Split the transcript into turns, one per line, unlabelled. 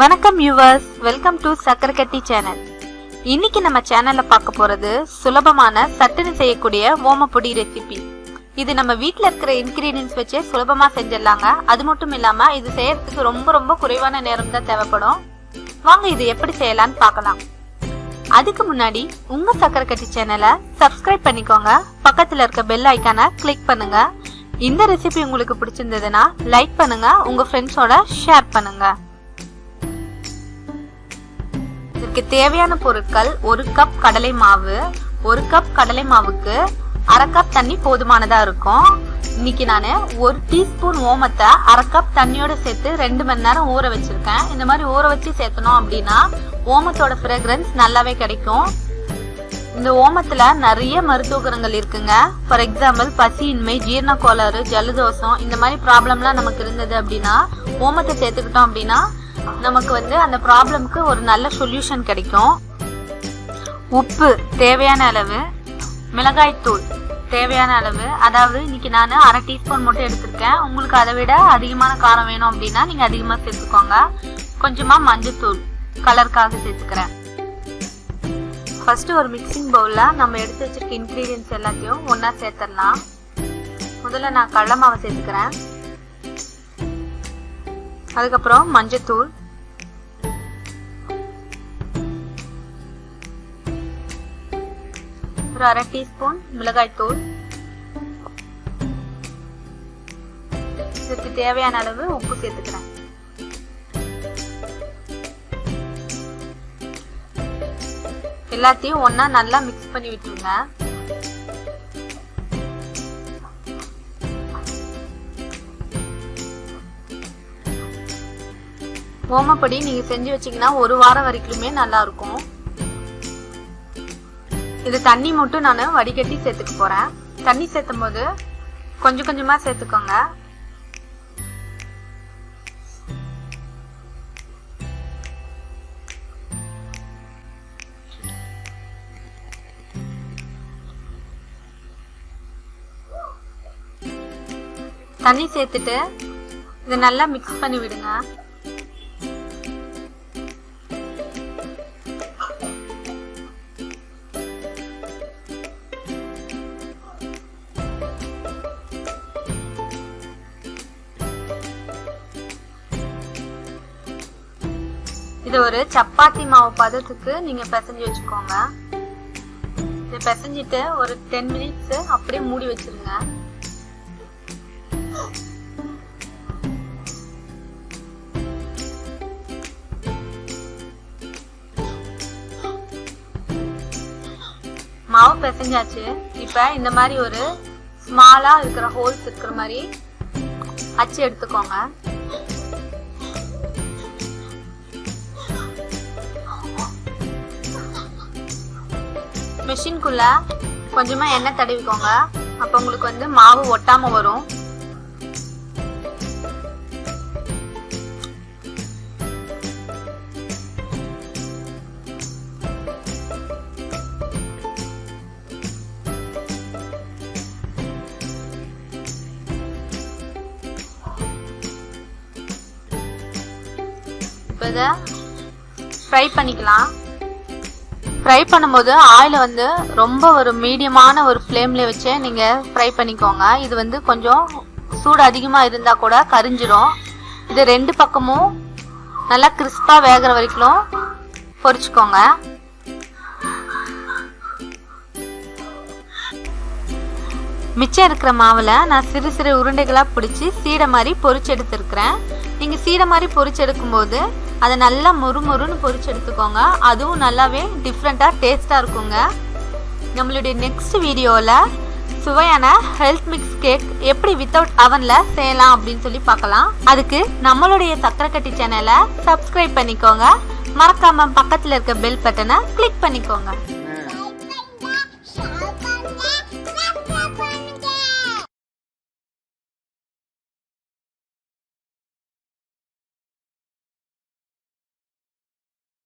வணக்கம் viewers, welcome to Sakkarakatti channel. இன்னைக்கு நம்ம சேனல்ல பார்க்க போறது சுலபமான சட்டுன்னு செய்யக்கூடிய ஓமப்பொடி ரெசிபி. இது நம்ம வீட்ல இருக்கிற இன்கிரீடியன்ஸ் வச்சு சுலபமா செஞ்சிடலாங்க. அது மட்டும் இல்லாம இது செய்யறதுக்கு ரொம்ப குறைவான நேரம் தான் தேவைப்படும். வாங்க இது எப்படி செய்யலாம்னு பார்க்கலாம். அதுக்கு முன்னாடி உங்க சக்கரக்கட்டி சேனலை சப்ஸ்கிரைப் பண்ணிக்கோங்க. பக்கத்துல இருக்க பெல் ஐக்கானை கிளிக் பண்ணுங்க. இந்த ரெசிபி உங்களுக்கு பிடிச்சிருந்ததுன்னா லைக் பண்ணுங்க, உங்க ஃப்ரெண்ட்ஸோட ஷேர் பண்ணுங்க. இதுக்கு தேவையான பொருட்கள்: 1 கப் கடலை மாவு. 1 கப் கடலை மாவுக்கு 1/2 கப் தண்ணி போதுமானதா இருக்கும். இன்னைக்கு நான் 1 டீஸ்பூன் ஓமத்தை 1/2 கப் தண்ணியோட சேர்த்து 2 மணி நேரம் ஊற வச்சிருக்கேன். இந்த மாதிரி ஊற வச்சு சேர்த்தணும் அப்படின்னா ஓமத்தோட ஃப்ரேக்ரன்ஸ் நல்லாவே கிடைக்கும். இந்த ஓமத்துல நிறைய மருத்துவ குணங்கள் இருக்குங்க. ஃபார் எக்ஸாம்பிள், பசியின்மை, ஜீரண கோளாறு, ஜலதோஷம் இந்த மாதிரி ப்ராப்ளம்லாம் நமக்கு இருந்தது அப்படின்னா ஓமத்தை சேர்த்துக்கிட்டோம் அப்படின்னா நமக்கு அந்த ப்ராப்ளம்க்கு ஒரு நல்ல சொல்யூஷன் கிடைக்கும். உப்பு தேவையான அளவு, மிளகாய் தூள் தேவையான அளவு, அதாவது இன்னைக்கு நான் 1/2 டீஸ்பூன் மட்டும் எடுத்திருக்கேன். உங்களுக்கு அதை விட அதிகமான காரம் வேணும் அப்படின்னா நீங்க அதிகமா சேர்த்துக்கோங்க. கொஞ்சமா மஞ்சத்தூள் கலருக்காக சேர்த்துக்கிறேன். ஃபர்ஸ்ட் ஒரு மிக்சிங் பவுல்ல நம்ம எடுத்து வச்சிருக்க இன்கிரீடியன்ஸ் எல்லாத்தையும் ஒன்னா சேர்த்துடலாம். முதல்ல நான் கடலை மாவை சேர்த்துக்கிறேன். அதுக்கப்புறம் மஞ்சத்தூள், ஒரு 1/2 டீஸ்பூன் மிளகாய் தூள், இதுக்கு தேவையான அளவு உப்பு சேர்த்துக்கிறேன். எல்லாத்தையும் ஒன்னா நல்லா மிக்ஸ் பண்ணி விட்டுருங்க. ஓமப்பொடி நீங்க செஞ்சு வச்சீங்கன்னா 1 வாரம் வரைக்குமே நல்லா இருக்கும். இது தண்ணி மட்டும் நான் வடிகட்டி சேர்த்துக்க போறேன். தண்ணி சேர்த்தும் போது கொஞ்சமா சேர்த்துக்கோங்க. தண்ணி சேர்த்துட்டு இதை நல்லா மிக்ஸ் பண்ணி விடுங்க. இது ஒரு சப்பாத்தி மாவு பதத்துக்கு நீங்க பிசைஞ்சு வச்சுக்கோங்க. இதை பிசைஞ்சிட்டு ஒரு 10 மினிட்ஸ் அப்படியே மூடி வச்சிருங்க. மாவு பிசைஞ்சாச்சு. இப்ப இந்த மாதிரி ஒரு ஸ்மாலா இருக்கிற ஹோல்ஸ் இருக்கிற மாதிரி அச்சு எடுத்துக்கோங்க. மெஷின்குள்ள கொஞ்சமா எண்ணெய் தடவிக்கோங்க. அப்ப உங்களுக்கு மாவு ஒட்டாம வரும். இப்ப இத ஃப்ரை பண்ணிக்கலாம். ஃப்ரை பண்ணும்போது ஆயில் ரொம்ப ஒரு மீடியமான ஒரு ஃப்ளேம்ல வச்சு நீங்க ஃப்ரை பண்ணிக்கோங்க. இது கொஞ்சம் சூடு அதிகமா இருந்தா கூட கரிஞ்சிடும். இது 2 பக்கமும் நல்லா கிறிஸ்பா வேகிற வரைக்கும் பொரிச்சுக்கோங்க. மிச்சம் இருக்கிற மாவுல நான் சிறு உருண்டைகளா பிடிச்சி சீடை மாதிரி பொரிச்சு எடுத்திருக்கிறேன். நீங்க சீடை மாதிரி பொரிச்சு எடுக்கும் போது அதை நல்லா மொறுன்னு பொரிச்சு எடுத்துக்கோங்க. அதுவும் நல்லாவே டிஃப்ரெண்டா டேஸ்டா இருக்குங்க. நம்மளுடைய நெக்ஸ்ட் வீடியோல சுவையான ஹெல்த் மிக்ஸ் கேக் எப்படி வித்தவுட் அவன்ல செய்யலாம் அப்படின்னு சொல்லி பார்க்கலாம். அதுக்கு நம்மளுடைய சக்கரக்கட்டி சேனலை சப்ஸ்கிரைப் பண்ணிக்கோங்க. மறக்காம பக்கத்துல இருக்க பெல் பட்டனை கிளிக் பண்ணிக்கோங்க.